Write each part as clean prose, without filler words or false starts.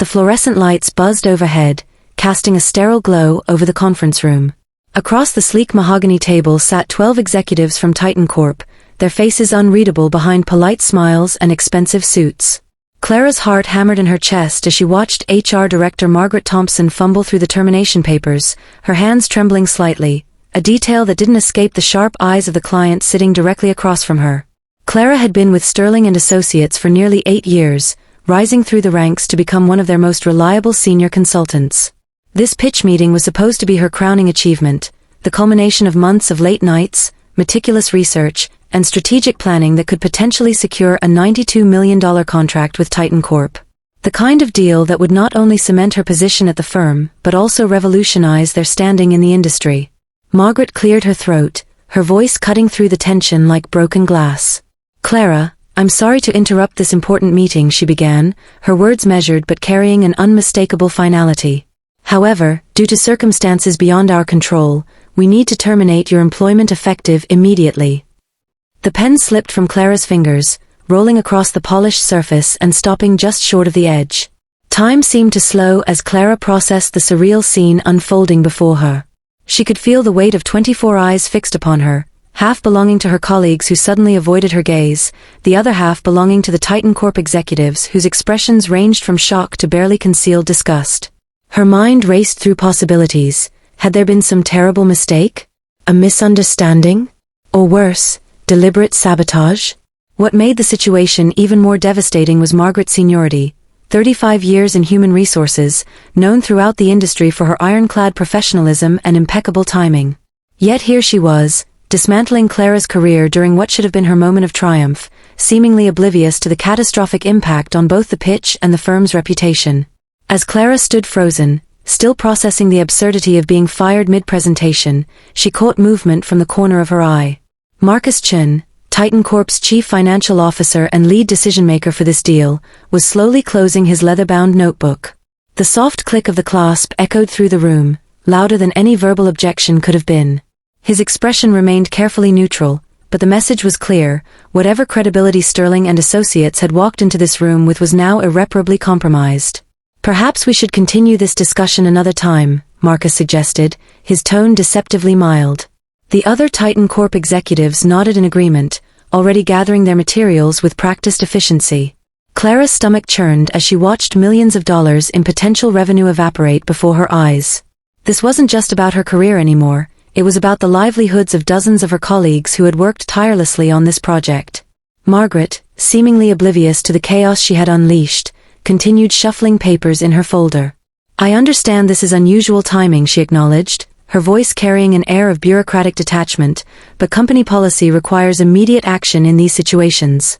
The fluorescent lights buzzed overhead, casting a sterile glow over the conference room. Across the sleek mahogany table sat 12 executives from Titan Corp, their faces unreadable behind polite smiles and expensive suits. Clara's heart hammered in her chest as she watched HR Director Margaret Thompson fumble through the termination papers, her hands trembling slightly, a detail that didn't escape the sharp eyes of the client sitting directly across from her. Clara had been with Sterling & Associates for nearly 8 years, rising through the ranks to become one of their most reliable senior consultants. This pitch meeting was supposed to be her crowning achievement, the culmination of months of late nights, meticulous research, and strategic planning that could potentially secure a $92 million contract with Titan Corp. The kind of deal that would not only cement her position at the firm, but also revolutionize their standing in the industry. Margaret cleared her throat, her voice cutting through the tension like broken glass. "Clara, I'm sorry to interrupt this important meeting," she began, her words measured but carrying an unmistakable finality. "However, due to circumstances beyond our control, we need to terminate your employment effective immediately." The pen slipped from Clara's fingers, rolling across the polished surface and stopping just short of the edge. Time seemed to slow as Clara processed the surreal scene unfolding before her. She could feel the weight of 24 eyes fixed upon her, half belonging to her colleagues who suddenly avoided her gaze, the other half belonging to the Titan Corp executives whose expressions ranged from shock to barely concealed disgust. Her mind raced through possibilities. Had there been some terrible mistake? A misunderstanding? Or worse, deliberate sabotage? What made the situation even more devastating was Margaret's seniority. 35 years in human resources, known throughout the industry for her ironclad professionalism and impeccable timing. Yet here she was, dismantling Clara's career during what should have been her moment of triumph, seemingly oblivious to the catastrophic impact on both the pitch and the firm's reputation. As Clara stood frozen, still processing the absurdity of being fired mid-presentation, she caught movement from the corner of her eye. Marcus Chen, Titan Corp's chief financial officer and lead decision-maker for this deal, was slowly closing his leather-bound notebook. The soft click of the clasp echoed through the room, louder than any verbal objection could have been. His expression remained carefully neutral, but the message was clear: whatever credibility Sterling & Associates had walked into this room with was now irreparably compromised. "Perhaps we should continue this discussion another time," Marcus suggested, his tone deceptively mild. The other Titan Corp executives nodded in agreement, already gathering their materials with practiced efficiency. Clara's stomach churned as she watched millions of dollars in potential revenue evaporate before her eyes. This wasn't just about her career anymore, it was about the livelihoods of dozens of her colleagues who had worked tirelessly on this project. Margaret, seemingly oblivious to the chaos she had unleashed, continued shuffling papers in her folder. "I understand this is unusual timing," she acknowledged, her voice carrying an air of bureaucratic detachment, "but company policy requires immediate action in these situations."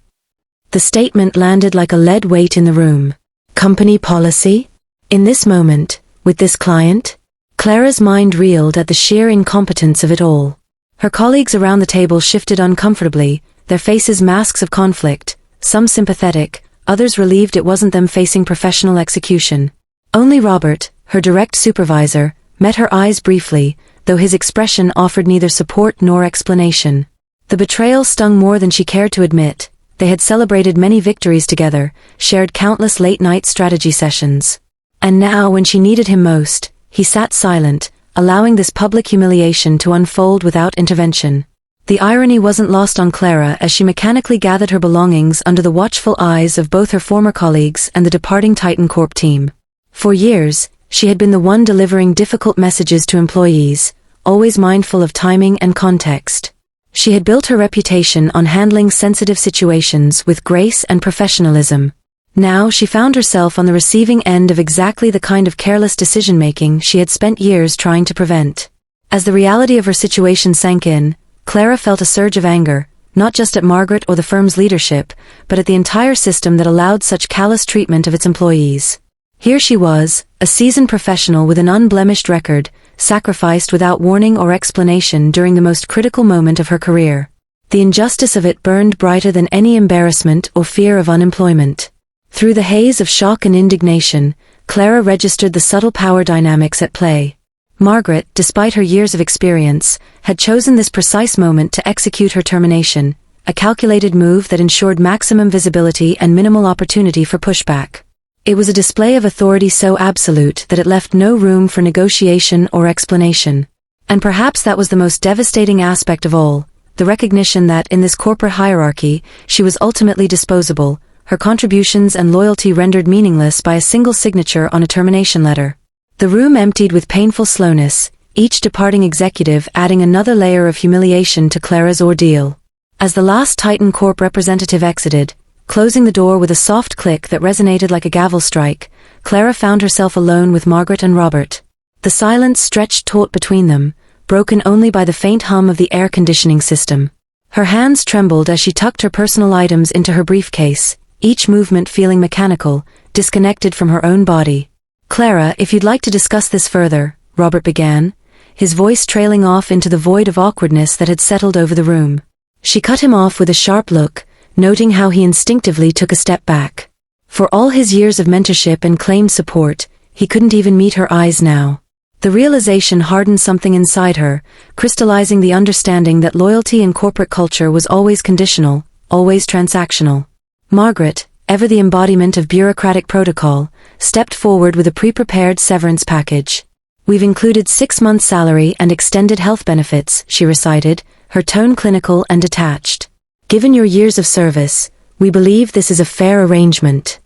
The statement landed like a lead weight in the room. Company policy? In this moment, with this client? Clara's mind reeled at the sheer incompetence of it all. Her colleagues around the table shifted uncomfortably, their faces masks of conflict, some sympathetic, others relieved it wasn't them facing professional execution. Only Robert, her direct supervisor, met her eyes briefly, though his expression offered neither support nor explanation. The betrayal stung more than she cared to admit. They had celebrated many victories together, shared countless late-night strategy sessions. And now, when she needed him most, he sat silent, allowing this public humiliation to unfold without intervention. The irony wasn't lost on Clara as she mechanically gathered her belongings under the watchful eyes of both her former colleagues and the departing Titan Corp team. For years, she had been the one delivering difficult messages to employees, always mindful of timing and context. She had built her reputation on handling sensitive situations with grace and professionalism. Now she found herself on the receiving end of exactly the kind of careless decision-making she had spent years trying to prevent. As the reality of her situation sank in, Clara felt a surge of anger, not just at Margaret or the firm's leadership, but at the entire system that allowed such callous treatment of its employees. Here she was, a seasoned professional with an unblemished record, sacrificed without warning or explanation during the most critical moment of her career. The injustice of it burned brighter than any embarrassment or fear of unemployment. Through the haze of shock and indignation, Clara registered the subtle power dynamics at play. Margaret, despite her years of experience, had chosen this precise moment to execute her termination, a calculated move that ensured maximum visibility and minimal opportunity for pushback. It was a display of authority so absolute that it left no room for negotiation or explanation. And perhaps that was the most devastating aspect of all, the recognition that, in this corporate hierarchy, she was ultimately disposable, her contributions and loyalty rendered meaningless by a single signature on a termination letter. The room emptied with painful slowness, each departing executive adding another layer of humiliation to Clara's ordeal. As the last Titan Corp representative exited, closing the door with a soft click that resonated like a gavel strike, Clara found herself alone with Margaret and Robert. The silence stretched taut between them, broken only by the faint hum of the air conditioning system. Her hands trembled as she tucked her personal items into her briefcase, each movement feeling mechanical, disconnected from her own body. "Clara, if you'd like to discuss this further," Robert began, his voice trailing off into the void of awkwardness that had settled over the room. She cut him off with a sharp look, noting how he instinctively took a step back. For all his years of mentorship and claimed support, he couldn't even meet her eyes now. The realization hardened something inside her, crystallizing the understanding that loyalty in corporate culture was always conditional, always transactional. Margaret, ever the embodiment of bureaucratic protocol, stepped forward with a pre-prepared severance package. "We've included 6 months' salary and extended health benefits," she recited, her tone clinical and detached. "Given your years of service, we believe this is a fair arrangement."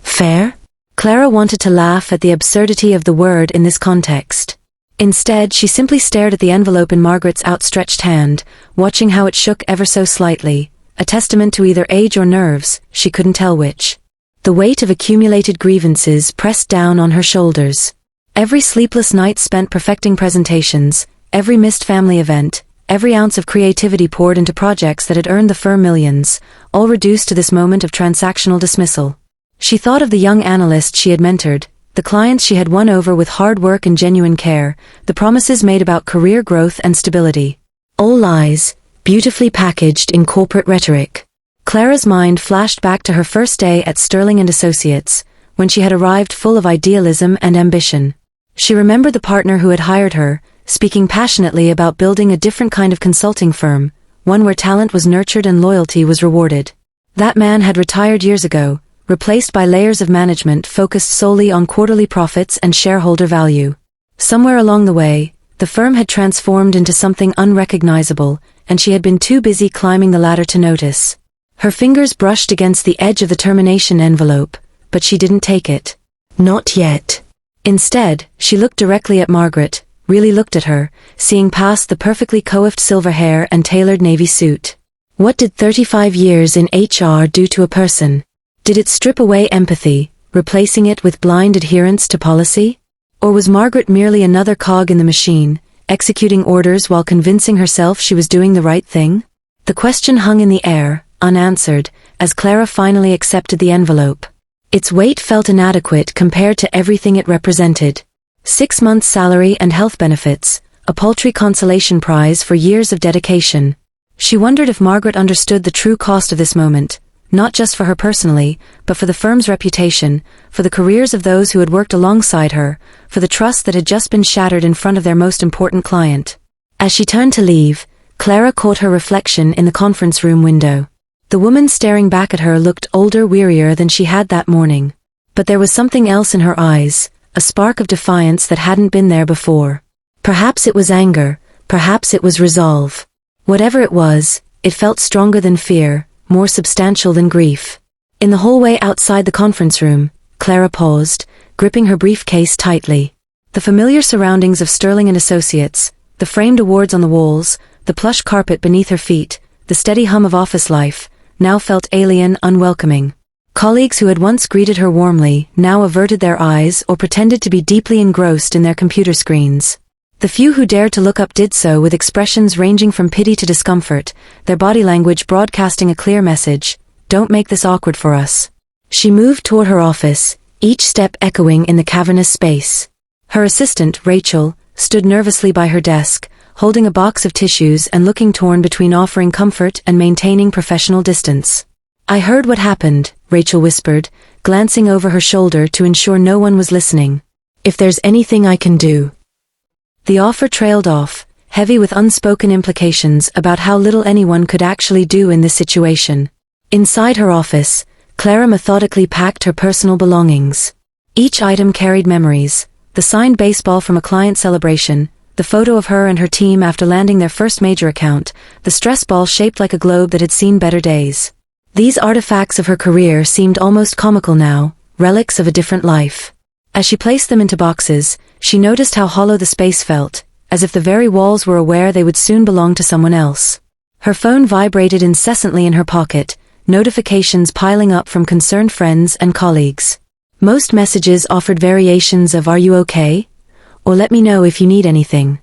Fair? Clara wanted to laugh at the absurdity of the word in this context. Instead, she simply stared at the envelope in Margaret's outstretched hand, watching how it shook ever so slightly, a testament to either age or nerves, she couldn't tell which. The weight of accumulated grievances pressed down on her shoulders. Every sleepless night spent perfecting presentations, every missed family event, every ounce of creativity poured into projects that had earned the firm millions, all reduced to this moment of transactional dismissal. She thought of the young analysts she had mentored, the clients she had won over with hard work and genuine care, the promises made about career growth and stability. All lies, beautifully packaged in corporate rhetoric. Clara's mind flashed back to her first day at Sterling & Associates, when she had arrived full of idealism and ambition. She remembered the partner who had hired her, speaking passionately about building a different kind of consulting firm, one where talent was nurtured and loyalty was rewarded. That man had retired years ago, replaced by layers of management focused solely on quarterly profits and shareholder value. Somewhere along the way, the firm had transformed into something unrecognizable, and she had been too busy climbing the ladder to notice. Her fingers brushed against the edge of the termination envelope, but she didn't take it. Not yet. Instead, she looked directly at Margaret, really looked at her, seeing past the perfectly coiffed silver hair and tailored navy suit. What did 35 years in HR do to a person? Did it strip away empathy, replacing it with blind adherence to policy? Or was Margaret merely another cog in the machine, executing orders while convincing herself she was doing the right thing? The question hung in the air, unanswered, as Clara finally accepted the envelope. Its weight felt inadequate compared to everything it represented. 6 months' salary and health benefits, a paltry consolation prize for years of dedication. She wondered if Margaret understood the true cost of this moment, not just for her personally, but for the firm's reputation, for the careers of those who had worked alongside her, for the trust that had just been shattered in front of their most important client. As she turned to leave, Clara caught her reflection in the conference room window. The woman staring back at her looked older, wearier than she had that morning. But there was something else in her eyes, a spark of defiance that hadn't been there before. Perhaps it was anger, perhaps it was resolve. Whatever it was, it felt stronger than fear, more substantial than grief. In the hallway outside the conference room, Clara paused, gripping her briefcase tightly. The familiar surroundings of Sterling & Associates, the framed awards on the walls, the plush carpet beneath her feet, the steady hum of office life, now felt alien, unwelcoming. Colleagues who had once greeted her warmly now averted their eyes or pretended to be deeply engrossed in their computer screens. The few who dared to look up did so with expressions ranging from pity to discomfort, their body language broadcasting a clear message: "Don't make this awkward for us." She moved toward her office, each step echoing in the cavernous space. Her assistant, Rachel, stood nervously by her desk, holding a box of tissues and looking torn between offering comfort and maintaining professional distance. "I heard what happened," Rachel whispered, glancing over her shoulder to ensure no one was listening. "If there's anything I can do." The offer trailed off, heavy with unspoken implications about how little anyone could actually do in this situation. Inside her office, Clara methodically packed her personal belongings. Each item carried memories: the signed baseball from a client celebration, the photo of her and her team after landing their first major account, the stress ball shaped like a globe that had seen better days. These artifacts of her career seemed almost comical now, relics of a different life. As she placed them into boxes, she noticed how hollow the space felt, as if the very walls were aware they would soon belong to someone else. Her phone vibrated incessantly in her pocket, notifications piling up from concerned friends and colleagues. Most messages offered variations of "Are you okay?" or "Let me know if you need anything."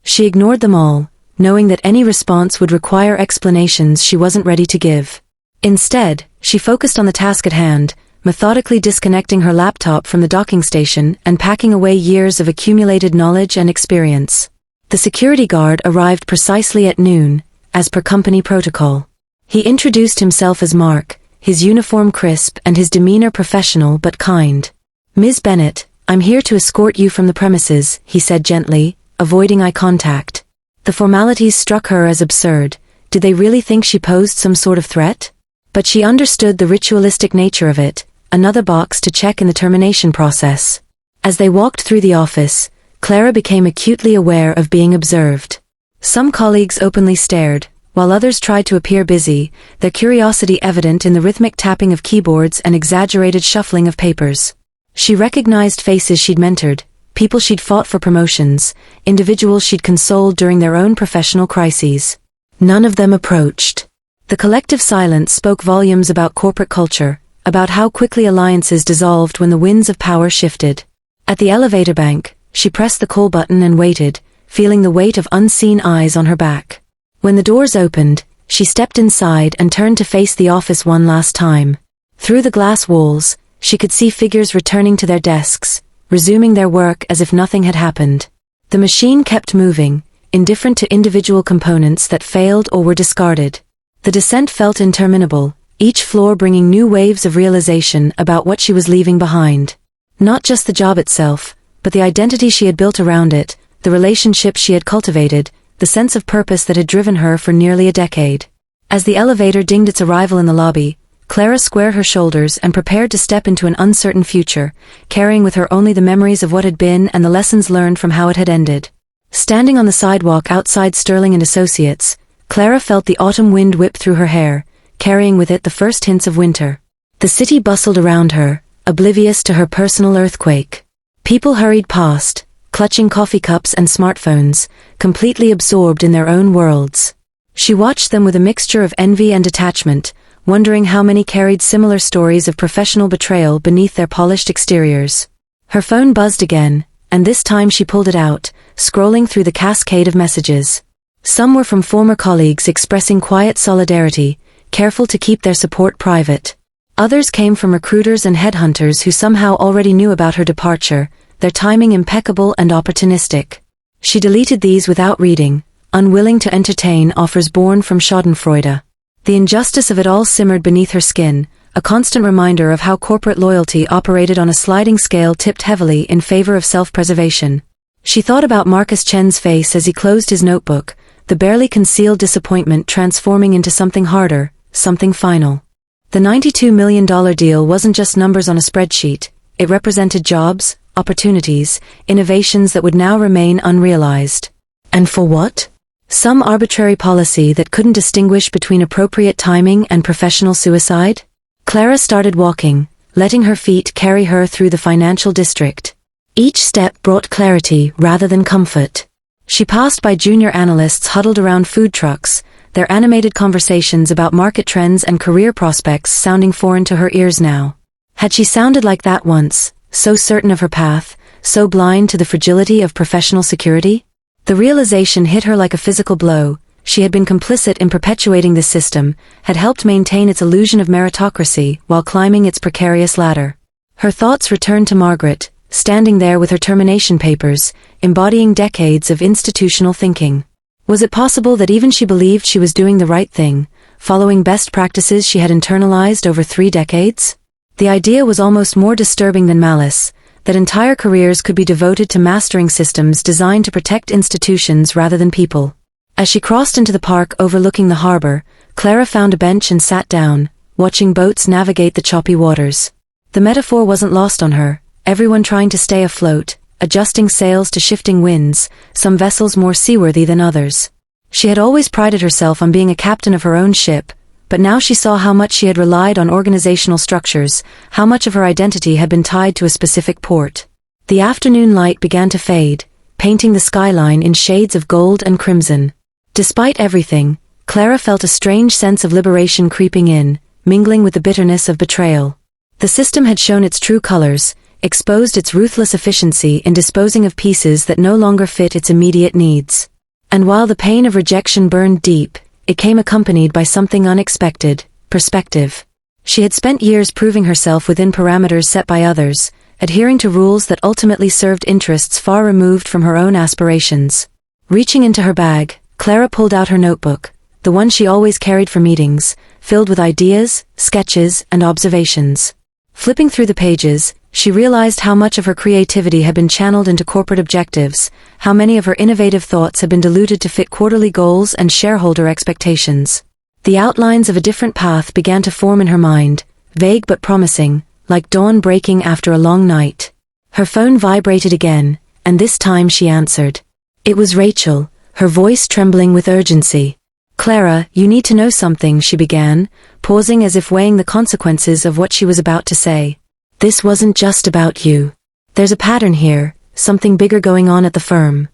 She ignored them all, knowing that any response would require explanations she wasn't ready to give. Instead, she focused on the task at hand, methodically disconnecting her laptop from the docking station and packing away years of accumulated knowledge and experience. The security guard arrived precisely at noon, as per company protocol. He introduced himself as Mark, his uniform crisp and his demeanor professional but kind. "Ms. Bennett, I'm here to escort you from the premises," he said gently, avoiding eye contact. The formalities struck her as absurd. Did they really think she posed some sort of threat? But she understood the ritualistic nature of it, another box to check in the termination process. As they walked through the office, Clara became acutely aware of being observed. Some colleagues openly stared, while others tried to appear busy, their curiosity evident in the rhythmic tapping of keyboards and exaggerated shuffling of papers. She recognized faces she'd mentored, people she'd fought for promotions, individuals she'd consoled during their own professional crises. None of them approached. The collective silence spoke volumes about corporate culture, about how quickly alliances dissolved when the winds of power shifted. At the elevator bank, she pressed the call button and waited, feeling the weight of unseen eyes on her back. When the doors opened, she stepped inside and turned to face the office one last time. Through the glass walls, she could see figures returning to their desks, resuming their work as if nothing had happened. The machine kept moving, indifferent to individual components that failed or were discarded. The descent felt interminable, each floor bringing new waves of realization about what she was leaving behind. Not just the job itself, but the identity she had built around it, the relationships she had cultivated, the sense of purpose that had driven her for nearly a decade. As the elevator dinged its arrival in the lobby, Clara squared her shoulders and prepared to step into an uncertain future, carrying with her only the memories of what had been and the lessons learned from how it had ended. Standing on the sidewalk outside Sterling & Associates, Clara felt the autumn wind whip through her hair, carrying with it the first hints of winter. The city bustled around her, oblivious to her personal earthquake. People hurried past, clutching coffee cups and smartphones, completely absorbed in their own worlds. She watched them with a mixture of envy and detachment, wondering how many carried similar stories of professional betrayal beneath their polished exteriors. Her phone buzzed again, and this time she pulled it out, scrolling through the cascade of messages. Some were from former colleagues expressing quiet solidarity, careful to keep their support private. Others came from recruiters and headhunters who somehow already knew about her departure, their timing impeccable and opportunistic. She deleted these without reading, unwilling to entertain offers born from schadenfreude. The injustice of it all simmered beneath her skin, a constant reminder of how corporate loyalty operated on a sliding scale tipped heavily in favor of self-preservation. She thought about Marcus Chen's face as he closed his notebook, the barely concealed disappointment transforming into something harder, something final. The $92 million deal wasn't just numbers on a spreadsheet, it represented jobs, opportunities, innovations that would now remain unrealized. And for what? Some arbitrary policy that couldn't distinguish between appropriate timing and professional suicide? Clara started walking, letting her feet carry her through the financial district. Each step brought clarity rather than comfort. She passed by junior analysts huddled around food trucks, their animated conversations about market trends and career prospects sounding foreign to her ears now. Had she sounded like that once, so certain of her path, so blind to the fragility of professional security? The realization hit her like a physical blow. She had been complicit in perpetuating this system, had helped maintain its illusion of meritocracy while climbing its precarious ladder. Her thoughts returned to Margaret, standing there with her termination papers, embodying decades of institutional thinking. Was it possible that even she believed she was doing the right thing, following best practices she had internalized over 3 decades? The idea was almost more disturbing than malice, that entire careers could be devoted to mastering systems designed to protect institutions rather than people. As she crossed into the park overlooking the harbor, Clara found a bench and sat down, watching boats navigate the choppy waters. The metaphor wasn't lost on her, everyone trying to stay afloat, adjusting sails to shifting winds, some vessels more seaworthy than others. She had always prided herself on being a captain of her own ship, but now she saw how much she had relied on organizational structures, how much of her identity had been tied to a specific port. The afternoon light began to fade, painting the skyline in shades of gold and crimson. Despite everything, Clara felt a strange sense of liberation creeping in, mingling with the bitterness of betrayal. The system had shown its true colors, exposed its ruthless efficiency in disposing of pieces that no longer fit its immediate needs. And while the pain of rejection burned deep, it came accompanied by something unexpected: perspective. She had spent years proving herself within parameters set by others, adhering to rules that ultimately served interests far removed from her own aspirations. Reaching into her bag, Clara pulled out her notebook, the one she always carried for meetings, filled with ideas, sketches, and observations. Flipping through the pages, she realized how much of her creativity had been channeled into corporate objectives, how many of her innovative thoughts had been diluted to fit quarterly goals and shareholder expectations. The outlines of a different path began to form in her mind, vague but promising, like dawn breaking after a long night. Her phone vibrated again, and this time she answered. It was Rachel, her voice trembling with urgency. "Clara, you need to know something," she began, pausing as if weighing the consequences of what she was about to say. "This wasn't just about you. There's a pattern here, something bigger going on at the firm."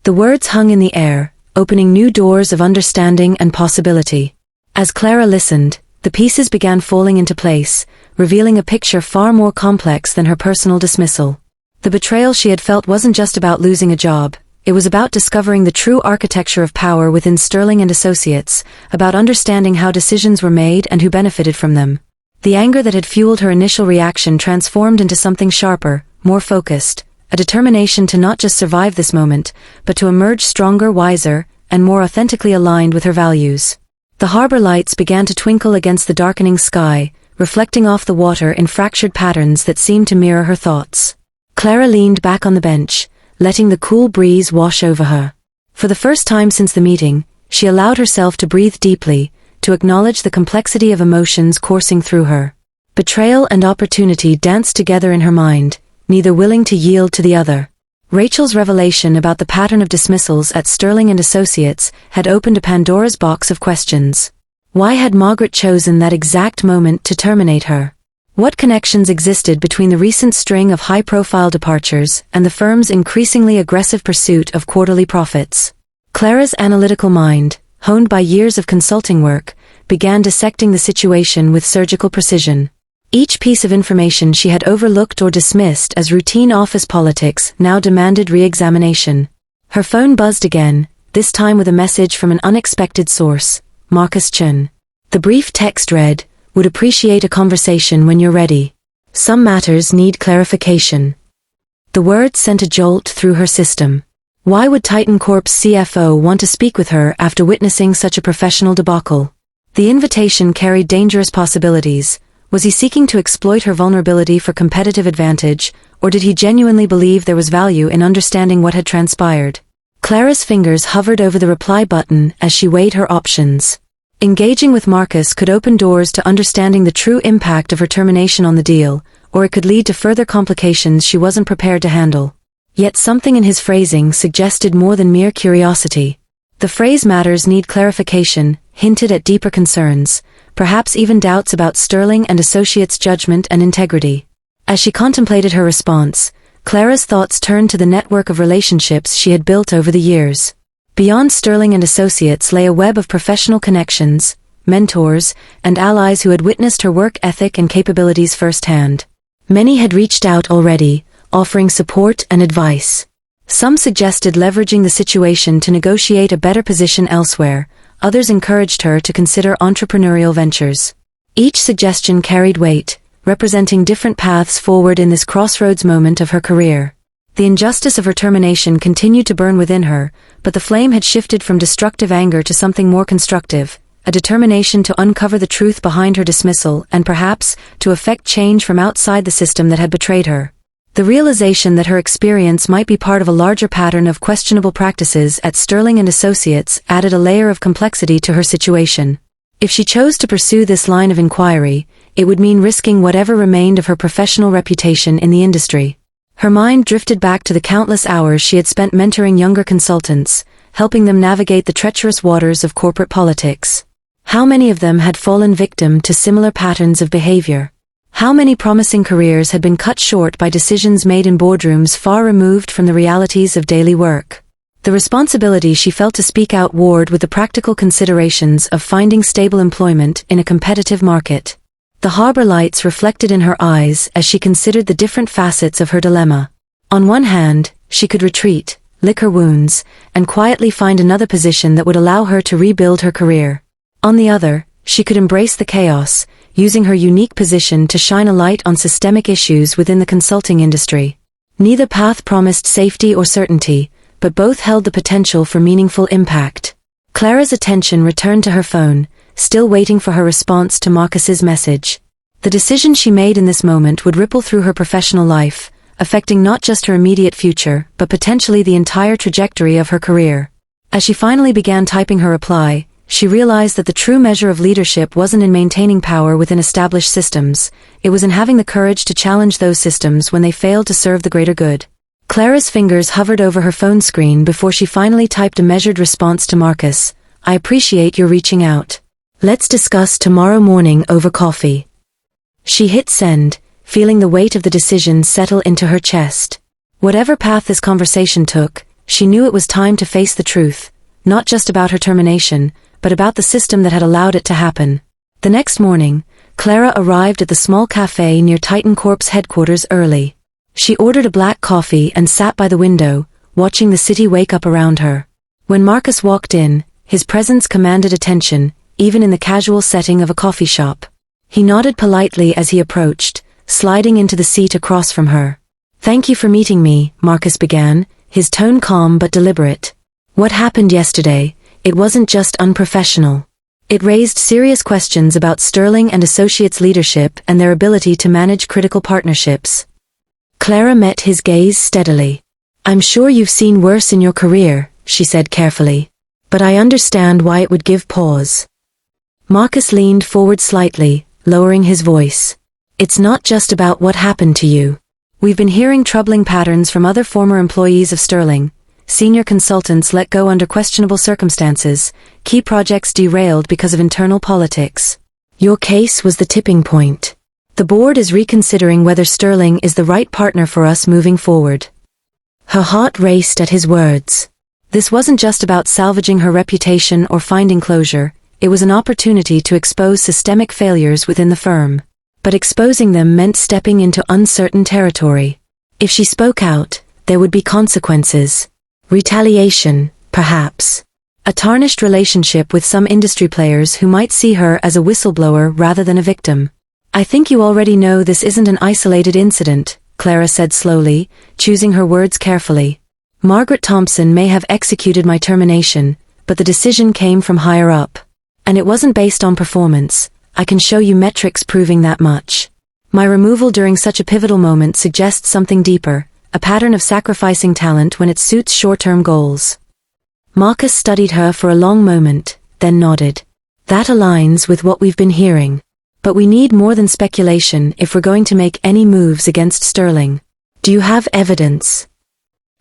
The words hung in the air, opening new doors of understanding and possibility. As Clara listened, the pieces began falling into place, revealing a picture far more complex than her personal dismissal. The betrayal she had felt wasn't just about losing a job. It was about discovering the true architecture of power within Sterling and Associates, about understanding how decisions were made and who benefited from them. The anger that had fueled her initial reaction transformed into something sharper, more focused, a determination to not just survive this moment, but to emerge stronger, wiser, and more authentically aligned with her values. The harbor lights began to twinkle against the darkening sky, reflecting off the water in fractured patterns that seemed to mirror her thoughts. Clara leaned back on the bench, letting the cool breeze wash over her. For the first time since the meeting, she allowed herself to breathe deeply, to acknowledge the complexity of emotions coursing through her. Betrayal and opportunity danced together in her mind, neither willing to yield to the other. Rachel's revelation about the pattern of dismissals at Sterling and Associates had opened a Pandora's box of questions. Why had Margaret chosen that exact moment to terminate her? What connections existed between the recent string of high-profile departures and the firm's increasingly aggressive pursuit of quarterly profits? Clara's analytical mind, honed by years of consulting work, began dissecting the situation with surgical precision. Each piece of information she had overlooked or dismissed as routine office politics now demanded re-examination. Her phone buzzed again, this time with a message from an unexpected source, Marcus Chun. The brief text read, "Would appreciate a conversation when you're ready. Some matters need clarification." The words sent a jolt through her system. Why would Titan Corp's CFO want to speak with her after witnessing such a professional debacle? The invitation carried dangerous possibilities. Was he seeking to exploit her vulnerability for competitive advantage, or did he genuinely believe there was value in understanding what had transpired? Clara's fingers hovered over the reply button as she weighed her options. Engaging with Marcus could open doors to understanding the true impact of her termination on the deal, or it could lead to further complications she wasn't prepared to handle. Yet something in his phrasing suggested more than mere curiosity. The phrase "matters need clarification" hinted at deeper concerns, perhaps even doubts about Sterling and Associates' judgment and integrity. As she contemplated her response, Clara's thoughts turned to the network of relationships she had built over the years. Beyond Sterling and Associates lay a web of professional connections, mentors, and allies who had witnessed her work ethic and capabilities firsthand. Many had reached out already, offering support and advice. Some suggested leveraging the situation to negotiate a better position elsewhere, others encouraged her to consider entrepreneurial ventures. Each suggestion carried weight, representing different paths forward in this crossroads moment of her career. The injustice of her termination continued to burn within her, but the flame had shifted from destructive anger to something more constructive, a determination to uncover the truth behind her dismissal and perhaps to effect change from outside the system that had betrayed her. The realization that her experience might be part of a larger pattern of questionable practices at Sterling and Associates added a layer of complexity to her situation. If she chose to pursue this line of inquiry, it would mean risking whatever remained of her professional reputation in the industry. Her mind drifted back to the countless hours she had spent mentoring younger consultants, helping them navigate the treacherous waters of corporate politics. How many of them had fallen victim to similar patterns of behavior? How many promising careers had been cut short by decisions made in boardrooms far removed from the realities of daily work? The responsibility she felt to speak out warred with the practical considerations of finding stable employment in a competitive market. The harbor lights reflected in her eyes as she considered the different facets of her dilemma. On one hand, she could retreat, lick her wounds, and quietly find another position that would allow her to rebuild her career. On the other, she could embrace the chaos, using her unique position to shine a light on systemic issues within the consulting industry. Neither path promised safety or certainty, but both held the potential for meaningful impact. Clara's attention returned to her phone, still waiting for her response to Marcus's message. The decision she made in this moment would ripple through her professional life, affecting not just her immediate future, but potentially the entire trajectory of her career. As she finally began typing her reply, she realized that the true measure of leadership wasn't in maintaining power within established systems, it was in having the courage to challenge those systems when they failed to serve the greater good. Clara's fingers hovered over her phone screen before she finally typed a measured response to Marcus. "I appreciate your reaching out. Let's discuss tomorrow morning over coffee." She hit send, feeling the weight of the decision settle into her chest. Whatever path this conversation took, she knew it was time to face the truth, not just about her termination, but about the system that had allowed it to happen. The next morning, Clara arrived at the small cafe near Titan Corp's headquarters early. She ordered a black coffee and sat by the window, watching the city wake up around her. When Marcus walked in, his presence commanded attention, even in the casual setting of a coffee shop. He nodded politely as he approached, sliding into the seat across from her. "Thank you for meeting me," Marcus began, his tone calm but deliberate. "What happened yesterday, it wasn't just unprofessional. It raised serious questions about Sterling and Associates' leadership and their ability to manage critical partnerships." Clara met his gaze steadily. "I'm sure you've seen worse in your career," she said carefully. "But I understand why it would give pause." Marcus leaned forward slightly, lowering his voice. "It's not just about what happened to you. We've been hearing troubling patterns from other former employees of Sterling. Senior consultants let go under questionable circumstances, key projects derailed because of internal politics. Your case was the tipping point. The board is reconsidering whether Sterling is the right partner for us moving forward." Her heart raced at his words. This wasn't just about salvaging her reputation or finding closure, it was an opportunity to expose systemic failures within the firm. But exposing them meant stepping into uncertain territory. If she spoke out, there would be consequences. Retaliation, perhaps. A tarnished relationship with some industry players who might see her as a whistleblower rather than a victim. "I think you already know this isn't an isolated incident," Clara said slowly, choosing her words carefully. "Margaret Thompson may have executed my termination, but the decision came from higher up. And it wasn't based on performance. I can show you metrics proving that much. My removal during such a pivotal moment suggests something deeper, a pattern of sacrificing talent when it suits short-term goals." Marcus studied her for a long moment, then nodded. "That aligns with what we've been hearing. But we need more than speculation if we're going to make any moves against Sterling. Do you have evidence?"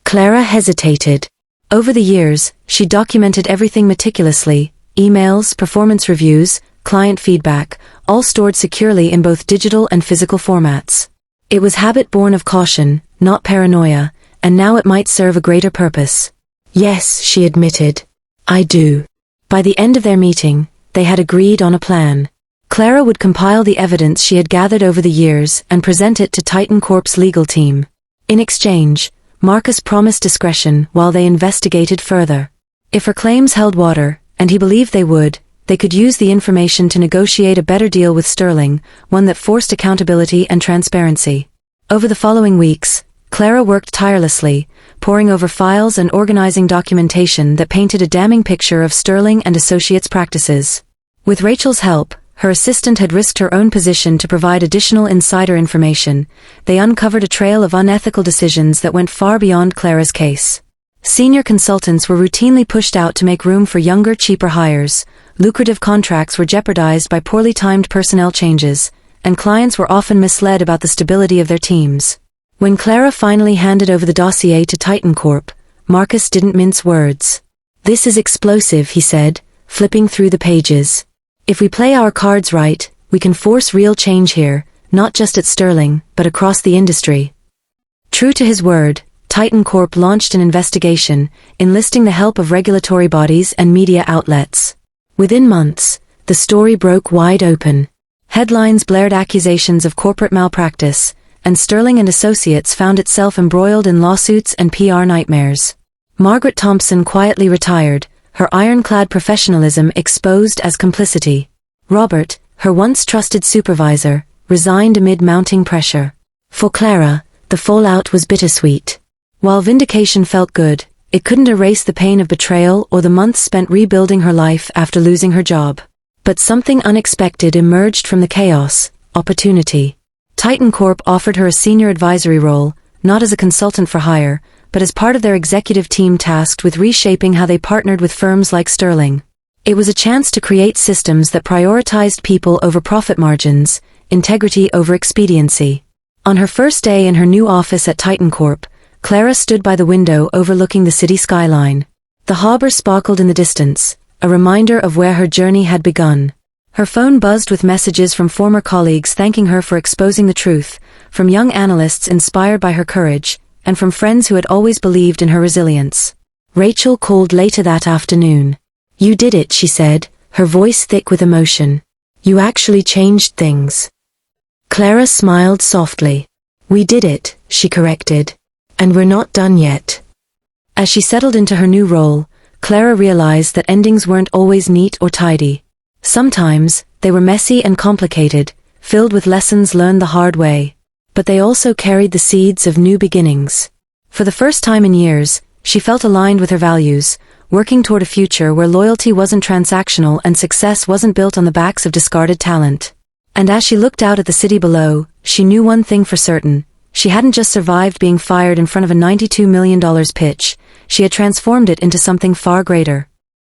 Clara hesitated. Over the years, she documented everything meticulously: emails, performance reviews, client feedback, all stored securely in both digital and physical formats. It was habit born of caution, not paranoia, and now it might serve a greater purpose. "Yes," she admitted. "I do." By the end of their meeting, they had agreed on a plan. Clara would compile the evidence she had gathered over the years and present it to Titan Corp's legal team. In exchange, Marcus promised discretion while they investigated further. If her claims held water, and he believed they could use the information to negotiate a better deal with Sterling, one that forced accountability and transparency. Over the following weeks, Clara worked tirelessly, poring over files and organizing documentation that painted a damning picture of Sterling and Associates' practices. With Rachel's help, her assistant had risked her own position to provide additional insider information. They uncovered a trail of unethical decisions that went far beyond Clara's case. Senior consultants were routinely pushed out to make room for younger, cheaper hires, lucrative contracts were jeopardized by poorly timed personnel changes, and clients were often misled about the stability of their teams. When Clara finally handed over the dossier to Titan Corp, Marcus didn't mince words. "This is explosive," he said, flipping through the pages. "If we play our cards right, we can force real change here, not just at Sterling, but across the industry." True to his word, Titan Corp launched an investigation, enlisting the help of regulatory bodies and media outlets. Within months, the story broke wide open. Headlines blared accusations of corporate malpractice, and Sterling and Associates found itself embroiled in lawsuits and PR nightmares. Margaret Thompson quietly retired, her ironclad professionalism exposed as complicity. Robert, her once trusted supervisor, resigned amid mounting pressure. For Clara, the fallout was bittersweet. While vindication felt good, it couldn't erase the pain of betrayal or the months spent rebuilding her life after losing her job. But something unexpected emerged from the chaos: opportunity. Titan Corp offered her a senior advisory role, not as a consultant for hire, but as part of their executive team tasked with reshaping how they partnered with firms like Sterling. It was a chance to create systems that prioritized people over profit margins, integrity over expediency. On her first day in her new office at Titan Corp, Clara stood by the window overlooking the city skyline. The harbor sparkled in the distance, a reminder of where her journey had begun. Her phone buzzed with messages from former colleagues thanking her for exposing the truth, from young analysts inspired by her courage, and from friends who had always believed in her resilience. Rachel called later that afternoon. "You did it," she said, her voice thick with emotion. "You actually changed things." Clara smiled softly. "We did it," she corrected. "And we're not done yet." As she settled into her new role, Clara realized that endings weren't always neat or tidy. Sometimes, they were messy and complicated, filled with lessons learned the hard way. But they also carried the seeds of new beginnings. For the first time in years, she felt aligned with her values, working toward a future where loyalty wasn't transactional and success wasn't built on the backs of discarded talent. And as she looked out at the city below, she knew one thing for certain: she hadn't just survived being fired in front of a $92 million pitch, she had transformed it into something far greater.